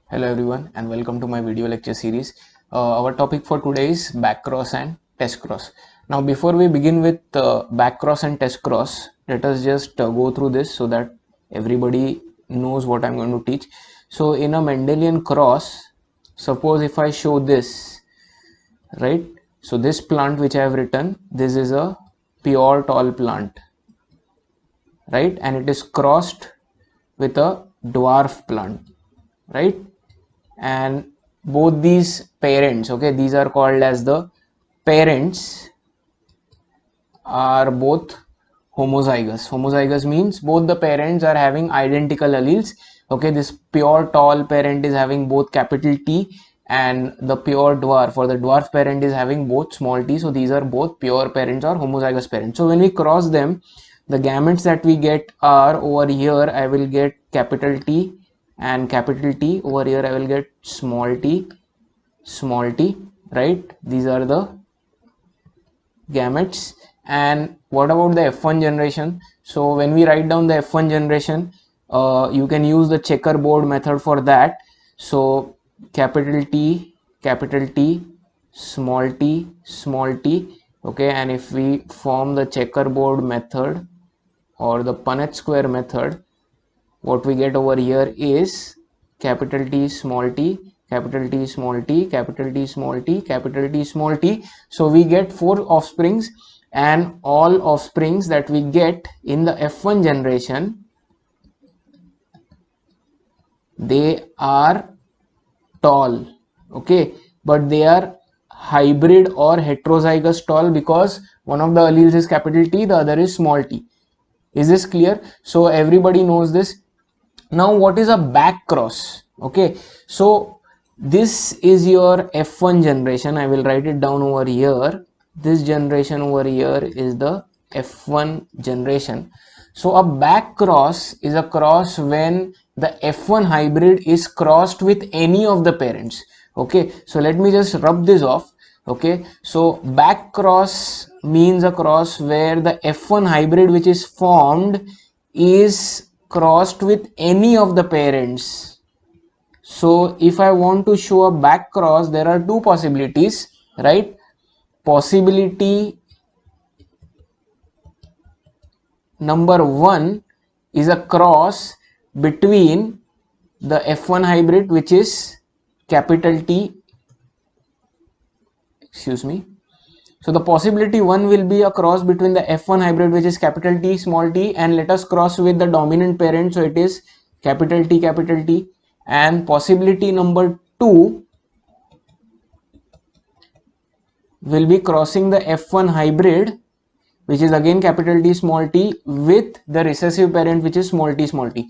Hello everyone and welcome to my video lecture series. Our topic for today is back cross and test cross. Now before we begin with back cross and test cross, let us just go through this so that everybody knows what I'm going to teach. So in a Mendelian cross, suppose if I show this, right? So this plant which I have written, this is a pure tall plant, right? And it is crossed with a dwarf plant, right? And both these parents, okay, these are called as the parents, are both homozygous means both the parents are having identical alleles. Okay, this pure tall parent is having both capital T, and the pure dwarf or the dwarf parent is having both small t. So these are both pure parents or homozygous parents. So when we cross them, the gametes that we get are, over here I will get capital T and capital T, over here I will get small t, right? These are the gametes. And what about the F1 generation? So when we write down the F1 generation, you can use the checkerboard method for that. So capital T, small t, okay. And if we form the checkerboard method or the Punnett square method, what we get over here is capital T small t, capital T small t, capital T small t, capital T small t. So we get 4 offsprings, and all offsprings that we get in the F1 generation, they are tall, okay, but they are hybrid or heterozygous tall because one of the alleles is capital T, the other is small t. Is this clear? So everybody knows this. Now what is a back cross? Okay, so this is your F1 generation. I will write it down over here. This generation over here is the F1 generation. So a back cross is a cross when the F1 hybrid is crossed with any of the parents. Okay, so let me just rub this off. Okay, so back cross means a cross where the F1 hybrid which is formed is crossed with any of the parents. So if I want to show a back cross, there are two possibilities, right? Possibility number 1 is a cross between the F1 hybrid which is capital T, excuse me. So the possibility 1 will be a cross between the F1 hybrid which is capital T small t, and let us cross with the dominant parent, so it is capital T. And possibility number 2 will be crossing the F1 hybrid which is again capital T small t with the recessive parent which is small t.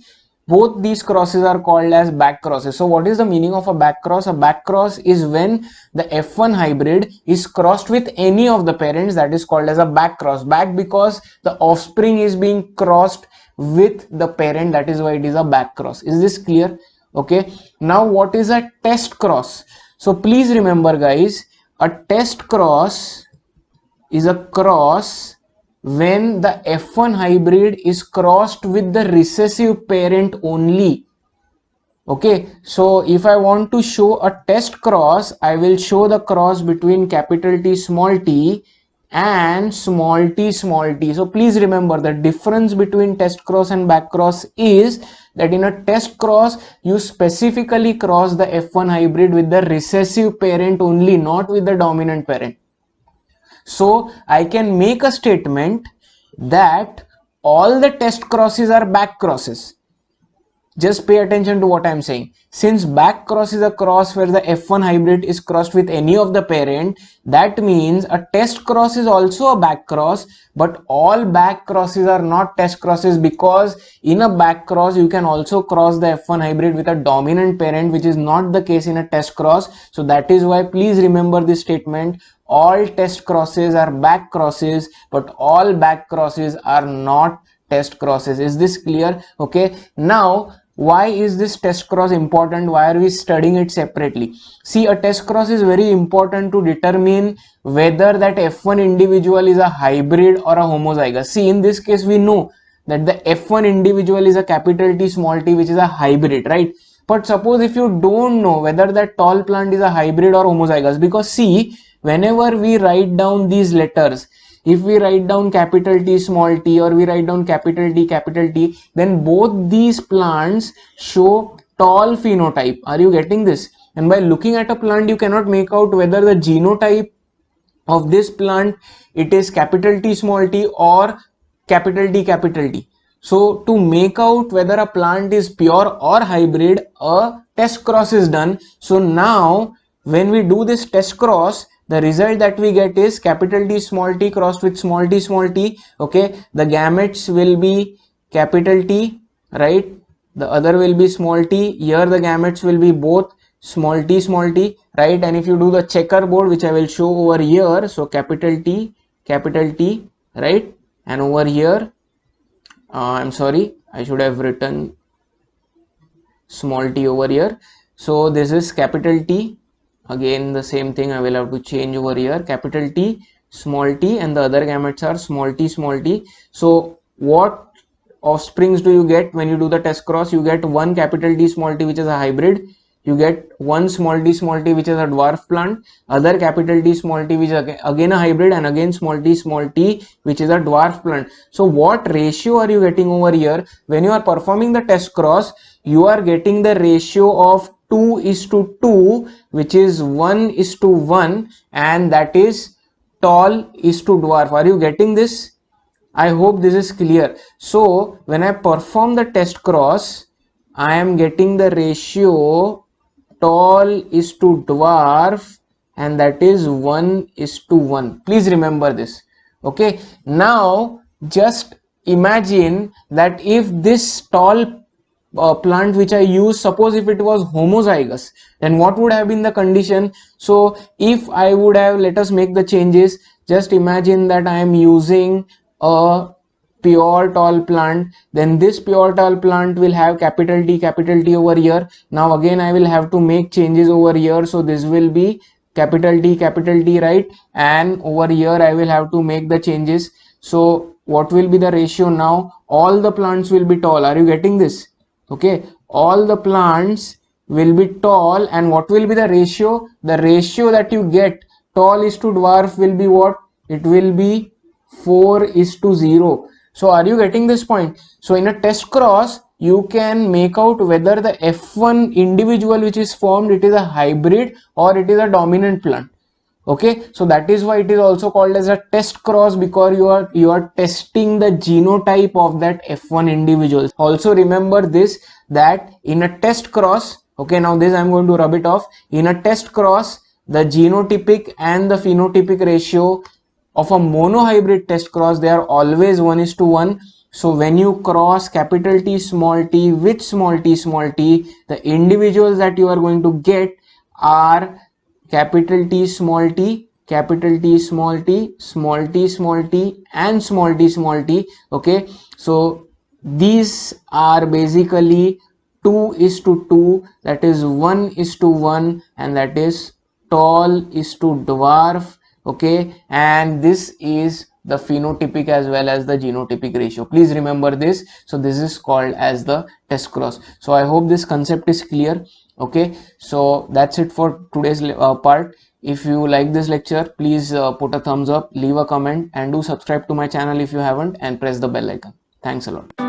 Both these crosses are called as back crosses. So what is the meaning of a back cross? A back cross is when the F1 hybrid is crossed with any of the parents, that is called as a back cross. Back because the offspring is being crossed with the parent, that is why it is a back cross. Is this clear? Okay. Now what is a test cross? So please remember guys, a test cross is a cross when the F1 hybrid is crossed with the recessive parent only. Okay, so if I want to show a test cross, I will show the cross between capital T small t and small t. So please remember, the difference between test cross and back cross is that in a test cross you specifically cross the F1 hybrid with the recessive parent only, not with the dominant parent. So I can make a statement that all the test crosses are back crosses. Just pay attention to what I am saying. Since back cross is a cross where the F1 hybrid is crossed with any of the parent, that means a test cross is also a back cross, but all back crosses are not test crosses, because in a back cross you can also cross the F1 hybrid with a dominant parent, which is not the case in a test cross. So that is why please remember this statement: all test crosses are back crosses, but all back crosses are not test crosses. Is this clear? Okay, now why is this test cross important? Why are we studying it separately? See, a test cross is very important to determine whether that F1 individual is a hybrid or a homozygous. See, in this case we know that the F1 individual is a capital T small t which is a hybrid, right? But suppose if you don't know whether that tall plant is a hybrid or homozygous, because see, whenever we write down these letters, if we write down capital T small t or we write down capital T, then both these plants show tall phenotype. Are you getting this? And by looking at a plant, you cannot make out whether the genotype of this plant it is capital T small t or capital T. So to make out whether a plant is pure or hybrid, a test cross is done. So now when we do this test cross, the result that we get is capital T small t crossed with small t. Okay, the gametes will be capital T, right? The other will be small t. Here the gametes will be both small t, right? And if you do the checkerboard, which I will show over here, so capital T, right? And over here, I'm sorry, I should have written small t over here. So this is capital T. Again, the same thing I will have to change over here, capital T, small t, and the other gametes are small t. So what offsprings do you get when you do the test cross? You get one capital T small t, which is a hybrid. You get one small t, which is a dwarf plant, other capital T small t, which is again a hybrid, and again small t, which is a dwarf plant. So what ratio are you getting over here? When you are performing the test cross, you are getting the ratio of 2:2, which is 1:1, and that is tall is to dwarf. Are you getting this? I hope this is clear. So when I perform the test cross, I am getting the ratio tall is to dwarf, and that is 1:1. Please remember this. Okay, now just imagine that if this tall plant which I use, suppose if it was homozygous, then what would have been the condition? So if I would have, let us make the changes. Just imagine that I am using a pure tall plant, then this pure tall plant will have capital T over here. Now again I will have to make changes over here, so this will be capital T, right? And over here I will have to make the changes. So what will be the ratio now? All the plants will be tall. Are you getting this? Okay, all the plants will be tall, and what will be the ratio? The ratio that you get tall is to dwarf will be what? It will be 4:0. So are you getting this point? So in a test cross, you can make out whether the F1 individual which is formed, it is a hybrid or it is a dominant plant. Okay, so that is why it is also called as a test cross, because you are testing the genotype of that F1 individual. Also remember this, that in a test cross, okay, now this I am going to rub it off. In a test cross, the genotypic and the phenotypic ratio of a monohybrid test cross, they are always 1:1. So when you cross capital T small t with small t, the individuals that you are going to get are capital T small t, small t, and small t. Okay, so these are basically 2:2, that is 1:1, and that is tall is to dwarf. Okay, and this is the phenotypic as well as the genotypic ratio. Please remember this. So this is called as the test cross. So I hope this concept is clear. Okay, so that's it for today's part. If you like this lecture, please put a thumbs up, leave a comment, and do subscribe to my channel if you haven't, and press the bell icon. Thanks a lot.